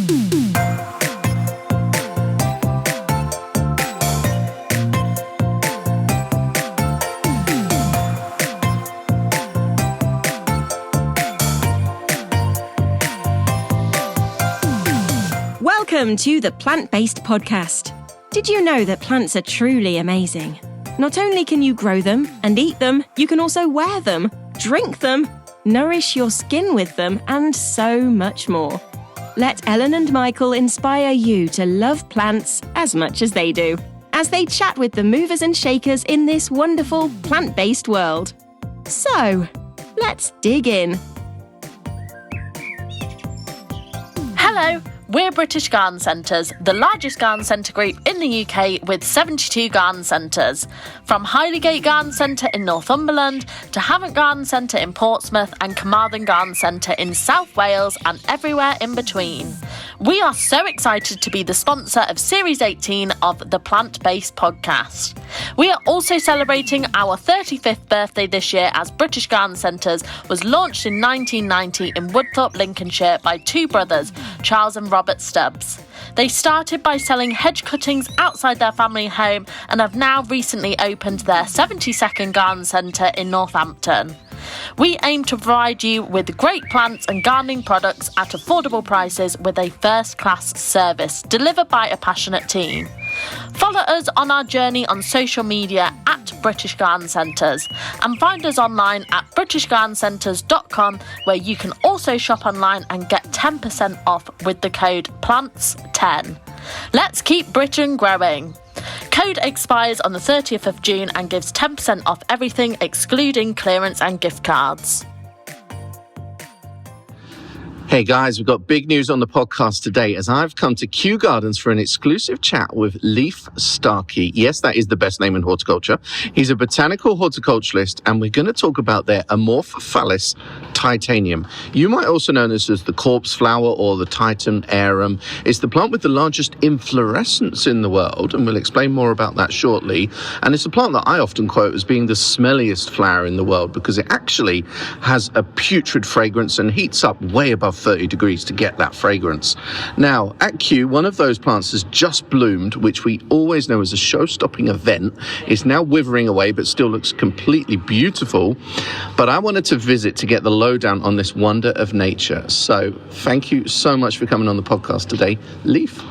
Welcome to the Plant-Based Podcast. Did you know that plants are truly amazing? Not only can you grow them and eat them, you can also wear them, drink them, nourish your skin with them, and so much more. Let Ellen and Michael inspire you to love plants as much as they do, as they chat with the movers and shakers in this wonderful plant-based world. So, let's dig in. Hello, we're British Garden Centres, the largest garden centre group in the UK with 72 garden centres. From Highleygate Garden Centre in Northumberland to Havant Garden Centre in Portsmouth and Carmarthen Garden Centre in South Wales and everywhere in between. We are so excited to be the sponsor of Series 18 of the Plant-Based Podcast. We are also celebrating our 35th birthday this year as British Garden Centres was launched in 1990 in Woodthorpe, Lincolnshire by two brothers, Charles and Robert Stubbs. They started by selling hedge cuttings outside their family home and have now recently opened their 72nd garden centre in Northampton. We aim to provide you with great plants and gardening products at affordable prices with a first-class service delivered by a passionate team. Follow us on our journey on social media at British Garden Centres and find us online at britishgardencentres.com, where you can also shop online and get 10% off with the code PLANTS10. Let's keep Britain growing. Code expires on the 30th of June and gives 10% off everything excluding clearance and gift cards. Hey guys, we've got big news on the podcast today as I've come to Kew Gardens for an exclusive chat with Leif Starkey. Yes, that is the best name in horticulture. He's a botanical horticulturalist and we're going to talk about their Amorphophallus titanium. You might also know this as the corpse flower or the Titan arum. It's the plant with the largest inflorescence in the world, and we'll explain more about that shortly. And it's a plant that I often quote as being the smelliest flower in the world because it actually has a putrid fragrance and heats up way above 30 degrees to get that fragrance. Now, at Kew, one of those plants has just bloomed, which we always know as a show-stopping event. It's now withering away, but still looks completely beautiful. But I wanted to visit to get the lowdown on this wonder of nature. So thank you so much for coming on the podcast today. Leif,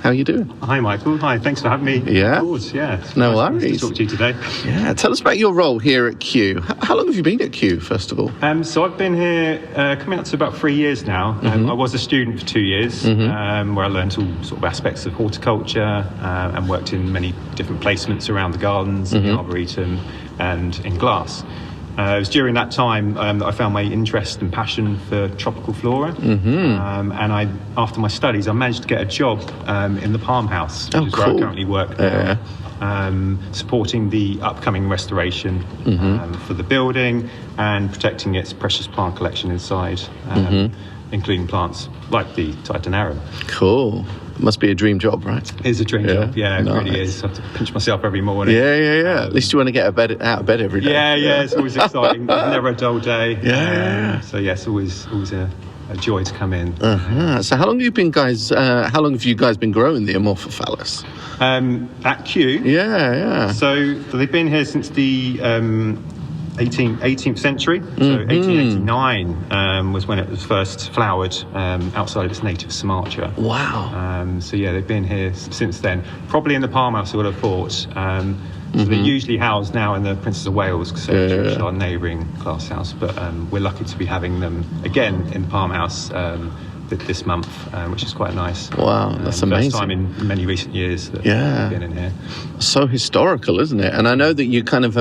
how are you doing? Hi, Michael. Hi, thanks for having me. Yeah? Of course, yeah. No nice worries. to talk to you today. Yeah, tell us about your role here at Kew. How long have you been at Kew, first of all? So I've been here coming up to about 3 years now. I was a student for 2 years, where I learned all sort of aspects of horticulture and worked in many different placements around the gardens, in the Arboretum and in glass. It was during that time that I found my interest and passion for tropical flora. And after my studies, I managed to get a job in the Palm House, which is where I currently work now, supporting the upcoming restoration for the building and protecting its precious plant collection inside, including plants like the Titan arum. Cool. Must be a dream job, right? It's a dream job, yeah, it really is. I have to pinch myself every morning. Yeah. At least you want to get out of bed every day. Yeah, it's always exciting. Never a dull day. So it's always a joy to come in. So how long have you guys been growing the Amorphophallus? At Kew? Yeah. So they've been here since the 18th century. So 1889 was when it was first flowered outside of its native Sumatra. Wow. So they've been here since then. Probably in the Palm House, I would have thought. So they're usually housed now in the Princess of Wales Conservatory, which is our neighbouring glass house. But we're lucky to be having them again in the Palm House this month, which is quite nice. Wow, that's amazing. First time in many recent years that we've been in here. So historical, isn't it? And I know that you kind of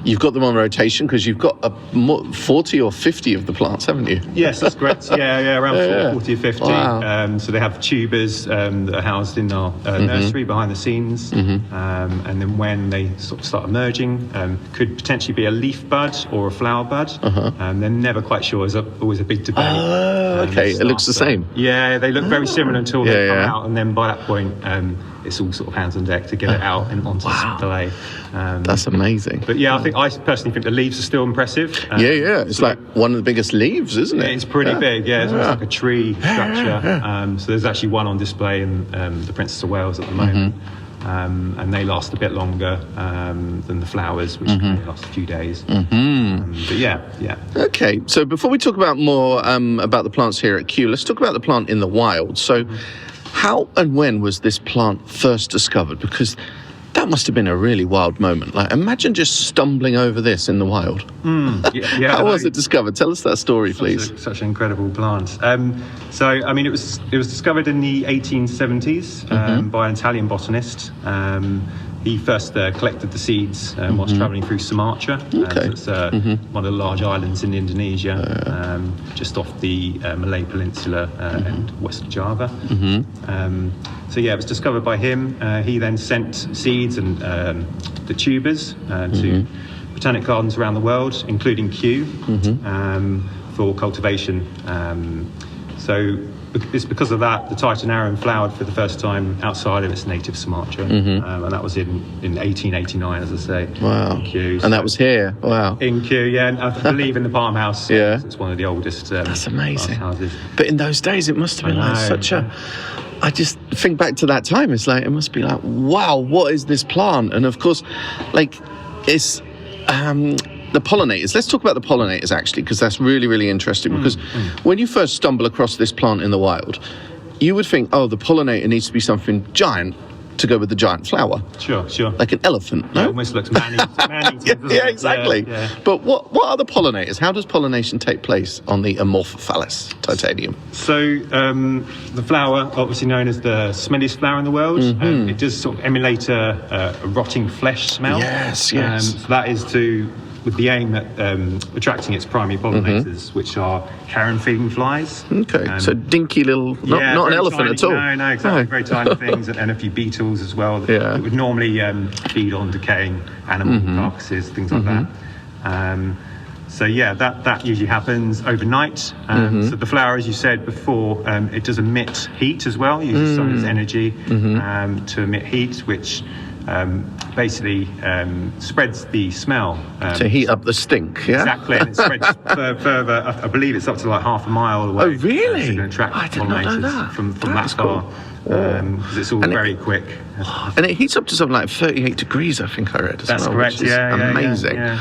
you've got them on rotation because you've got 40 or 50 of the plants, haven't you? Yes, that's correct. Around 40 or 50. Wow. So they have tubers that are housed in our nursery behind the scenes, and then when they sort of start emerging, could potentially be a leaf bud or a flower bud. They're never quite sure. There's always a big debate. Okay, it looks the the same. Yeah, they look very similar until they come yeah. out, and then by that point, it's all sort of hands on deck to get it out and onto display. That's amazing. But yeah, I personally think the leaves are still impressive. Yeah. It's like one of the biggest leaves, isn't it? It's pretty big, yeah. It's almost like a tree structure. So there's actually one on display in the Princess of Wales at the moment. And they last a bit longer than the flowers, which can only last a few days. But yeah. Okay, so before we talk about more about the plants here at Kew, let's talk about the plant in the wild. So how and when was this plant first discovered? Because that must have been a really wild moment. Like, imagine just stumbling over this in the wild. How was it discovered? Tell us that story, please. Such an incredible plant. So, I mean, it was discovered in the 1870s by an Italian botanist. He first collected the seeds whilst travelling through Sumatra. So it's one of the large islands in Indonesia, just off the Malay Peninsula and West Java. So yeah, it was discovered by him. He then sent seeds and the tubers to botanic gardens around the world, including Kew, for cultivation. So it's because of that the Titanarum flowered for the first time outside of its native Sumatra, and that was in 1889, as I say. Wow. In Kew. And that was here. Wow. In Kew, yeah, and I believe in the Palm House. Yeah. It's one of the oldest. That's amazing. houses. But in those days, it must have been like such a. I just think back to that time. It's like it must be like, wow, what is this plant? And of course, like it's. The pollinators. Let's talk about the pollinators, actually, because that's really, really interesting. Because when you first stumble across this plant in the wild, you would think, oh, the pollinator needs to be something giant to go with the giant flower. Sure. Like an elephant, no? It almost looks man-eating. Yeah, exactly. Yeah. But what are the pollinators? How does pollination take place on the Amorphophallus titanium? So the flower, obviously known as the smelliest flower in the world, it does sort of emulate a rotting flesh smell. Yes. So that is with the aim at attracting its primary pollinators, which are carrion-feeding flies. Okay, so dinky little, not an elephant tiny, at all. No, exactly. Very tiny things, and a few beetles as well that would normally feed on decaying animal carcasses, things like that. So yeah, that usually happens overnight. So the flower, as you said before, it does emit heat as well. It uses some of its energy to emit heat, which basically spreads the smell. To heat up the stink, yeah? Exactly, and it spreads further. I believe it's up to like half a mile away. Oh, really? So you can attract I did not know pollinators that. from That is that far. Because it's all very quick. And it heats up to something like 38 degrees, I think I read as That's well. correct, Which is amazing. Yeah.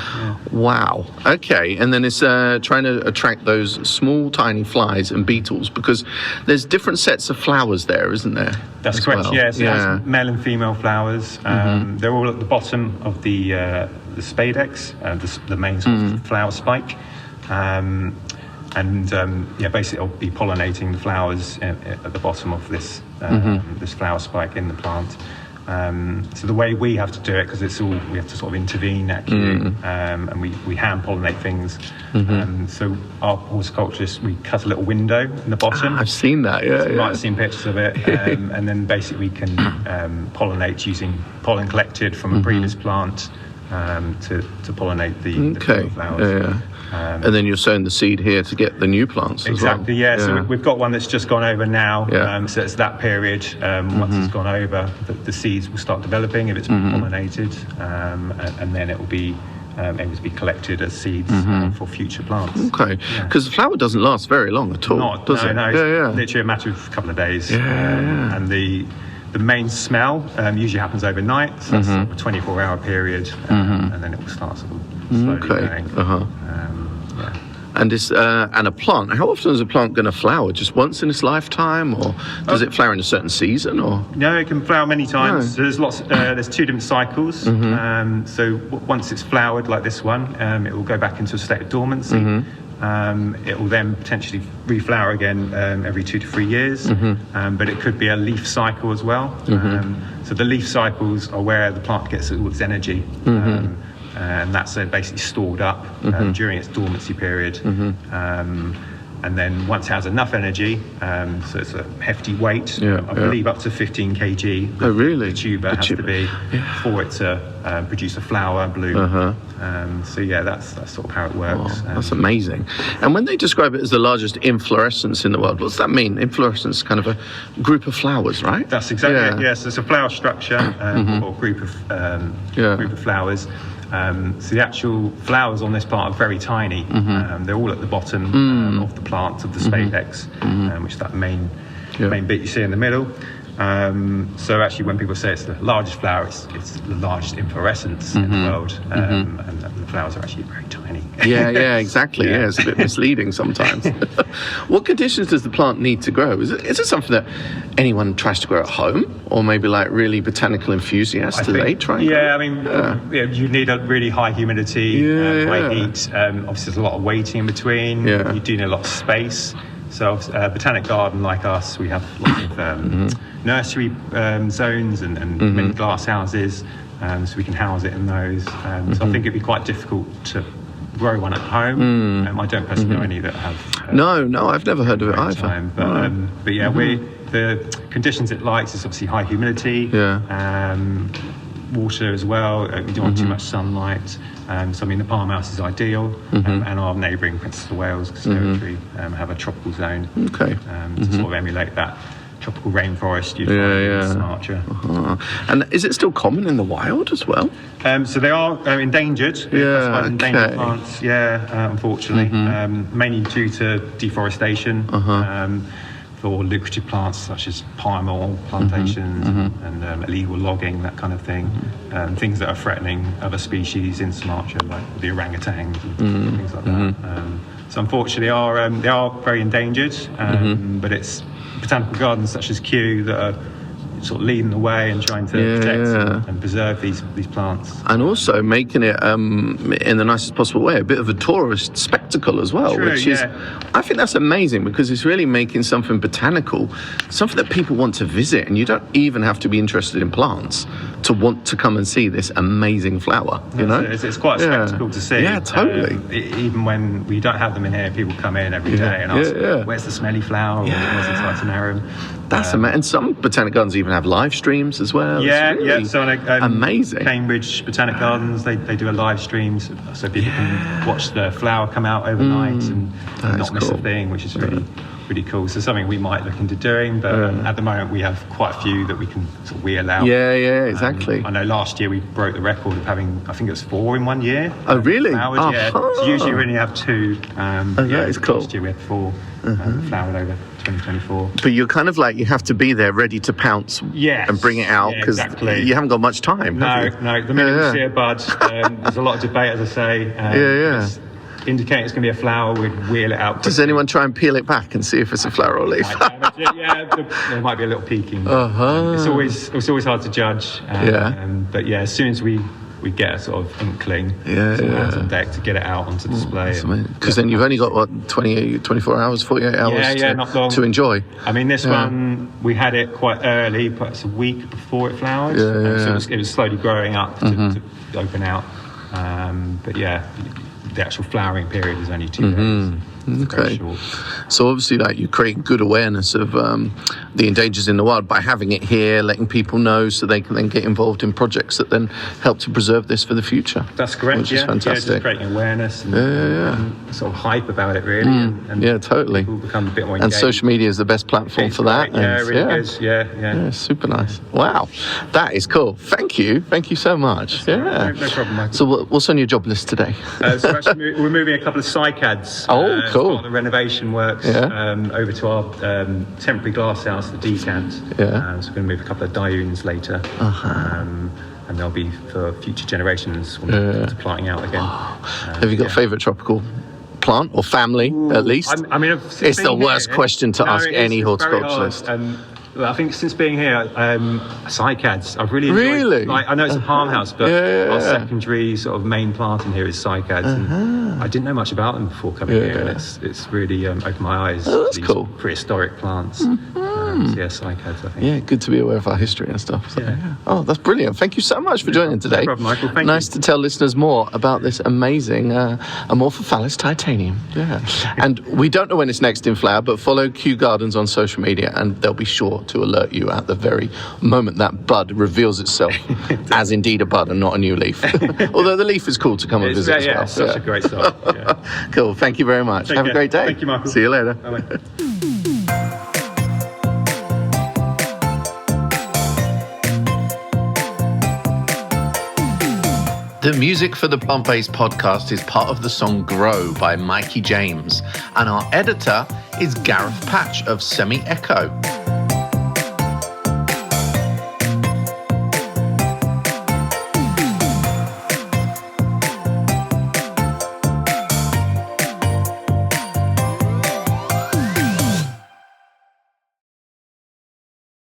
Wow. Okay, and then it's trying to attract those small, tiny flies and beetles, because there's different sets of flowers there, isn't there? That's correct, well? yeah. So that's male and female flowers. They're all at the bottom of the spadex, the main sort of flower spike. Basically it'll be pollinating the flowers at the bottom of this this flower spike in the plant. So the way we have to do it, because we have to sort of intervene at Kew, and we hand pollinate things. So our horticulturists, we cut a little window in the bottom. I've seen that, yeah. You might have seen pictures of it. And then basically we can pollinate using pollen collected from a previous plant to pollinate the flowers. Yeah. And then you're sowing the seed here to get the new plants as well. Exactly, yeah. So we've got one that's just gone over now. Yeah. So it's that period. Once it's gone over, the seeds will start developing if it's been pollinated, and then it will be able to be collected as seeds for future plants. Okay, because the flower doesn't last very long at all, does it? No, it's literally a matter of a couple of days. And the main smell usually happens overnight, so that's sort of a 24-hour period, and then it will start sort of slowly going. And this and a plant. How often is a plant going to flower? Just once in its lifetime, or does it flower in a certain season? Or no, it can flower many times. So there's there's two different cycles. So once it's flowered like this one, it will go back into a state of dormancy. It will then potentially reflower again every 2 to 3 years, but it could be a leaf cycle as well. So the leaf cycles are where the plant gets all its energy. And that's basically stored up during its dormancy period. And then once it has enough energy, so it's a hefty weight, I believe up to 15 kg. The tuber has to be for it to produce a flower, bloom. So yeah, that's sort of how it works. That's amazing. And when they describe it as the largest inflorescence in the world, what's that mean? Inflorescence is kind of a group of flowers, right? That's exactly it. Yes, it's a flower structure or group of flowers. So the actual flowers on this plant are very tiny. They're all at the bottom of the plant, of the spadex, which is that main bit you see in the middle. So actually, when people say it's the largest flower, it's the largest inflorescence in the world, and the flowers are actually very tiny. Exactly. Yeah, it's a bit misleading sometimes. What conditions does the plant need to grow? Is it something that anyone tries to grow at home, or maybe like really botanical enthusiasts? They try? You need a really high humidity, high heat. Obviously, there's a lot of waiting in between. You do need a lot of space. So a botanic garden like us, we have lots of nursery zones and many glass houses, so we can house it in those. So I think it'd be quite difficult to grow one at home. I don't personally know any that have. No, I've never heard of it either. But yeah, the conditions it likes is obviously high humidity, water as well. We don't want too much sunlight. So I mean, the palm house is ideal, and our neighbouring Princess of Wales Conservatory have a tropical zone to sort of emulate that tropical rainforest you'd find in Sumatra. And is it still common in the wild as well? So they are endangered. Endangered plants. Unfortunately, mainly due to deforestation. For lucrative plants such as palm oil plantations and illegal logging, that kind of thing, things that are threatening other species in Sumatra, like the orangutans and things like that. So unfortunately, they are very endangered, but it's botanical gardens such as Kew that are sort of leading the way and trying to protect and preserve these plants. And also making it, in the nicest possible way, a bit of a tourist spectacle as well. Which is, I think that's amazing, because it's really making something botanical, something that people want to visit, and you don't even have to be interested in plants to want to come and see this amazing flower, you know? It's quite a spectacle to see. Yeah, totally. Even when we don't have them in here, people come in every day and ask, where's the smelly flower? Or where's the Titanarum? That's amazing. And some botanic gardens even have live streams as well. So amazing. Cambridge Botanic Gardens, they do a live stream so people can watch the flower come out overnight and not miss a thing, which is really cool. So something we might look into doing, but at the moment we have quite a few that we can sort of wheel out. Exactly. I know last year we broke the record of having, I think it was 4 in 1 year. Oh really? Flowers, So usually we only have 2. That is cool. Last year we had 4 flowered over 2024. But you're kind of like, you have to be there ready to pounce and bring it out, because you haven't got much time. No. The minute you see a bud, there's a lot of debate, as I say. Indicating it's going to be a flower, we'd wheel it out quickly. Does anyone try and peel it back and see if it's a flower or leaf? There might be a little peeking. It's always hard to judge. But as soon as we get a sort of inkling, hands on deck to get it out onto display. Because then you've only got, 24 hours, 48 hours not long. to enjoy. I mean, this one, we had it quite early, perhaps a week before it flowered. So it was slowly growing up to open out. The actual flowering period is only 2 days. Okay. So obviously, like, you create good awareness of the endangers in the wild by having it here, letting people know so they can then get involved in projects that then help to preserve this for the future. That's correct. Which is fantastic. Just creating awareness and sort of hype about it, really. And totally. People become a bit more engaged. And social media is the best platform for that. It really is. Yeah, super nice. Wow, that is cool. Thank you so much. No problem, Michael. So what's on your job list today? So actually, we're moving a couple of cycads. Cool. The renovation works over to our temporary glass house, the decant. So we're going to move a couple of diunes later, and they'll be for future generations when we're planting out again. Have you got a favourite tropical plant or family, at least? I mean, it's the worst question to ask any horticulturalist. I think since being here, cycads. I've really enjoyed. I know it's a palm house, but our secondary sort of main plant in here is cycads. And I didn't know much about them before coming here, and it's really opened my eyes. Oh, that's to these cool. prehistoric plants. cycads, I think. Yeah, good to be aware of our history and stuff. So, yeah. Oh, that's brilliant. Thank you so much for joining today. No problem, Michael. Thank nice you. to tell listeners more about this amazing Amorphophallus titanium. Yeah. And we don't know when it's next in flower, but follow Kew Gardens on social media and they'll be sure to alert you at the very moment that bud reveals itself as indeed a bud and not a new leaf. Although the leaf is cool to come and visit as well. Yeah, such a great start. Yeah. Cool. Thank you very much. Have a great day. Thank you, Michael. See you later. Bye-bye. The music for the Plant-Based podcast is part of the song Grow by Mikey James, and our editor is Gareth Patch of Semi Echo.